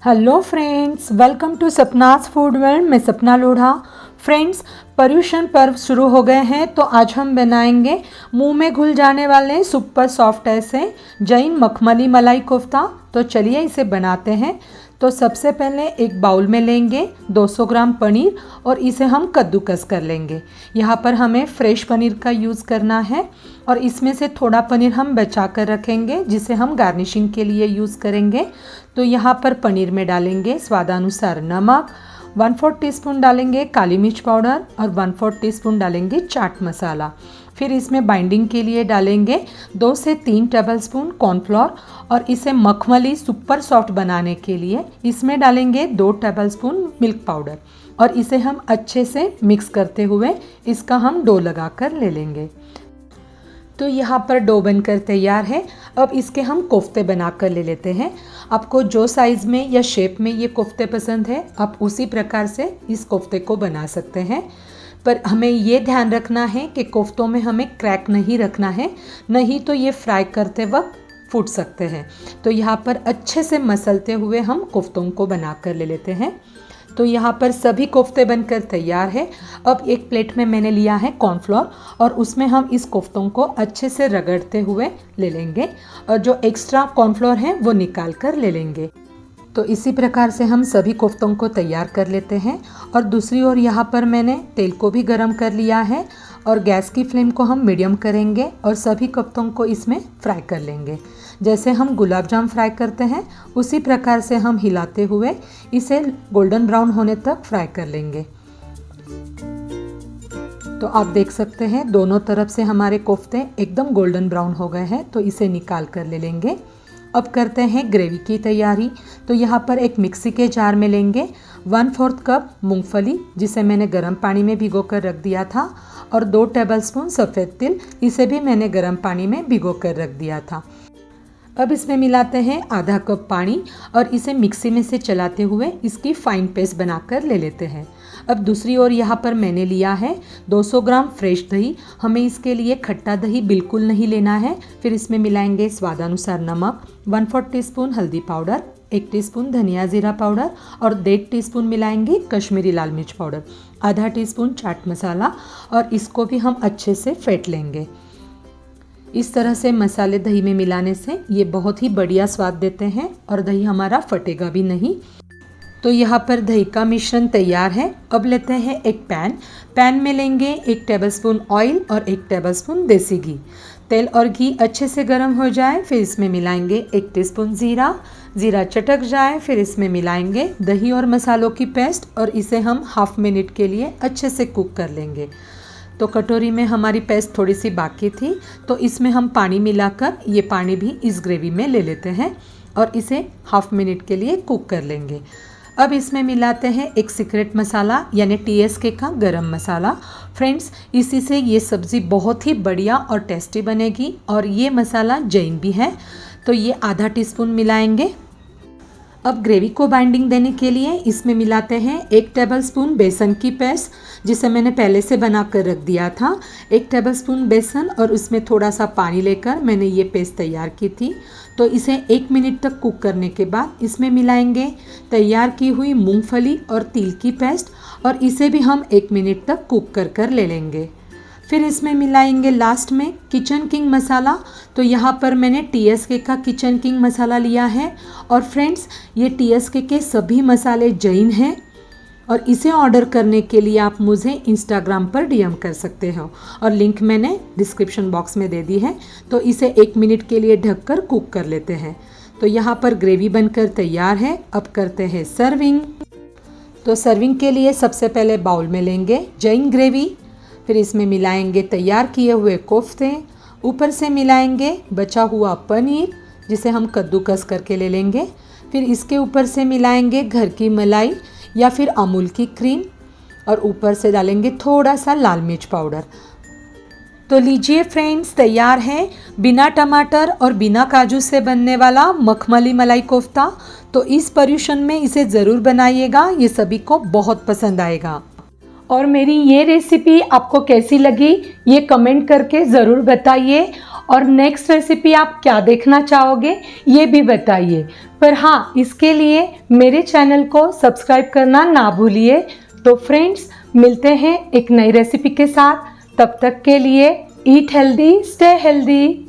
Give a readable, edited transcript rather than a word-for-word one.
Hello friends, welcome to Sapna's food world. मैं Sapna Lodha. Friends, Paryushan पर्व शुरू हो गए हैं तो आज हम बनाएंगे मुंह में घुल जाने वाले सुपर सॉफ्ट ऐसे जैन मखमली मलाई कोफ्ता। तो चलिए इसे बनाते हैं। तो सबसे पहले एक बाउल में लेंगे 200 ग्राम पनीर और इसे हम कद्दूकस कर लेंगे। यहाँ पर हमें फ्रेश पनीर का यूज़ करना है और इसमें से थोड़ा पनीर हम बचा कर रखेंगे जिसे हम गार्निशिंग के लिए यूज़ करेंगे। तो यहाँ पर पनीर में डालेंगे स्वादानुसार नमक, 1/4 टीस्पून डालेंगे काली मिर्च पाउडर और 1/4 टीस्पून डालेंगे चाट मसाला। फिर इसमें बाइंडिंग के लिए डालेंगे 2 से 3 टेबलस्पून कॉर्नफ्लोर और इसे मखमली सुपर सॉफ्ट बनाने के लिए इसमें डालेंगे 2 टेबलस्पून मिल्क पाउडर और इसे हम अच्छे से मिक्स करते हुए इसका हम डो लगा कर ले लेंगे। तो यहाँ पर डो बनकर तैयार है। अब इसके हम कोफ्ते बना कर ले लेते हैं। आपको जो साइज़ में या शेप में ये कोफ्ते पसंद है आप उसी प्रकार से इस कोफ्ते को बना सकते हैं, पर हमें ये ध्यान रखना है कि कोफ्तों में हमें क्रैक नहीं रखना है, नहीं तो ये फ्राई करते वक्त फूट सकते हैं। तो यहाँ पर अच्छे से मसलते हुए हम कोफ्तों को बना कर ले लेते हैं। तो यहाँ पर सभी कोफ्ते बनकर तैयार है। अब एक प्लेट में मैंने लिया है कॉर्नफ्लोर और उसमें हम इस कोफ्तों को अच्छे से रगड़ते हुए ले लेंगे और जो एक्स्ट्रा कॉर्नफ्लोर है वो निकाल कर ले लेंगे। तो इसी प्रकार से हम सभी कोफ्तों को तैयार कर लेते हैं। और दूसरी ओर यहाँ पर मैंने तेल को भी गरम कर लिया है और गैस की फ्लेम को हम मीडियम करेंगे और सभी कोफ्तों को इसमें फ्राई कर लेंगे। जैसे हम गुलाब जाम फ्राई करते हैं उसी प्रकार से हम हिलाते हुए इसे गोल्डन ब्राउन होने तक फ्राई कर लेंगे। तो आप देख सकते हैं दोनों तरफ से हमारे कोफ्ते एकदम गोल्डन ब्राउन हो गए हैं, तो इसे निकाल कर ले लेंगे। अब करते हैं ग्रेवी की तैयारी। तो यहाँ पर एक मिक्सी के जार में लेंगे 1/4 कप मूंगफली जिसे मैंने गर्म पानी में भिगो कर रख दिया था और 2 टेबलस्पून सफ़ेद तिल, इसे भी मैंने गर्म पानी में भिगो कर रख दिया था। अब इसमें मिलाते हैं आधा कप पानी और इसे मिक्सी में से चलाते हुए इसकी फाइन पेस्ट बनाकर ले लेते हैं। अब दूसरी ओर यहाँ पर मैंने लिया है 200 ग्राम फ्रेश दही। हमें इसके लिए खट्टा दही बिल्कुल नहीं लेना है। फिर इसमें मिलाएंगे स्वादानुसार नमक, 1/4 टीस्पून हल्दी पाउडर, 1 टीस्पून धनिया जीरा पाउडर और 1.5 टीस्पून मिलाएंगे कश्मीरी लाल मिर्च पाउडर, आधा टीस्पून चाट मसाला और इसको भी हम अच्छे से फेंट लेंगे। इस तरह से मसाले दही में मिलाने से ये बहुत ही बढ़िया स्वाद देते हैं और दही हमारा फटेगा भी नहीं। तो यहाँ पर दही का मिश्रण तैयार है। अब लेते हैं एक पैन में लेंगे 1 टेबलस्पून ऑयल और 1 टेबलस्पून देसी घी। तेल और घी अच्छे से गर्म हो जाए फिर इसमें मिलाएंगे 1 टीस्पून जीरा चटक जाए फिर इसमें मिलाएंगे दही और मसालों की पेस्ट और इसे हम हाफ मिनट के लिए अच्छे से कुक कर लेंगे। तो कटोरी में हमारी पेस्ट थोड़ी सी बाकी थी तो इसमें हम पानी मिलाकर ये पानी भी इस ग्रेवी में ले लेते हैं और इसे हाफ मिनट के लिए कुक कर लेंगे। अब इसमें मिलाते हैं एक सीक्रेट मसाला यानी TSK का गरम मसाला। फ्रेंड्स, इसी से ये सब्ज़ी बहुत ही बढ़िया और टेस्टी बनेगी और ये मसाला जैन भी है, तो ये आधा टीस्पून मिलाएंगे। अब ग्रेवी को बाइंडिंग देने के लिए इसमें मिलाते हैं 1 टेबलस्पून बेसन की पेस्ट जिसे मैंने पहले से बना कर रख दिया था। 1 टेबलस्पून बेसन और उसमें थोड़ा सा पानी लेकर मैंने ये पेस्ट तैयार की थी। तो इसे 1 मिनट तक कुक करने के बाद इसमें मिलाएंगे तैयार की हुई मूंगफली और तिल की पेस्ट और इसे भी हम 1 मिनट तक कुक कर ले लेंगे। फिर इसमें मिलाएंगे लास्ट में किचन किंग मसाला। तो यहाँ पर मैंने TSK का किचन किंग मसाला लिया है और फ्रेंड्स, ये TSK के सभी मसाले जैन हैं और इसे ऑर्डर करने के लिए आप मुझे इंस्टाग्राम पर DM कर सकते हो और लिंक मैंने डिस्क्रिप्शन बॉक्स में दे दी है। तो इसे 1 मिनट के लिए ढककर कुक कर लेते हैं। तो यहाँ पर ग्रेवी बनकर तैयार है। अब करते हैं सर्विंग। तो सर्विंग के लिए सबसे पहले बाउल में लेंगे जैन ग्रेवी, फिर इसमें मिलाएंगे तैयार किए हुए कोफ्ते, ऊपर से मिलाएंगे बचा हुआ पनीर जिसे हम कद्दूकस करके ले लेंगे, फिर इसके ऊपर से मिलाएंगे घर की मलाई या फिर अमूल की क्रीम और ऊपर से डालेंगे थोड़ा सा लाल मिर्च पाउडर। तो लीजिए फ्रेंड्स, तैयार है बिना टमाटर और बिना काजू से बनने वाला मखमली मलाई कोफ्ता। तो इस पर्युषण में इसे ज़रूर बनाइएगा, ये सभी को बहुत पसंद आएगा। और मेरी ये रेसिपी आपको कैसी लगी ये कमेंट करके ज़रूर बताइए और नेक्स्ट रेसिपी आप क्या देखना चाहोगे ये भी बताइए। पर हाँ, इसके लिए मेरे चैनल को सब्सक्राइब करना ना भूलिए। तो फ्रेंड्स, मिलते हैं एक नई रेसिपी के साथ। तब तक के लिए ईट हेल्दी, स्टे हेल्दी।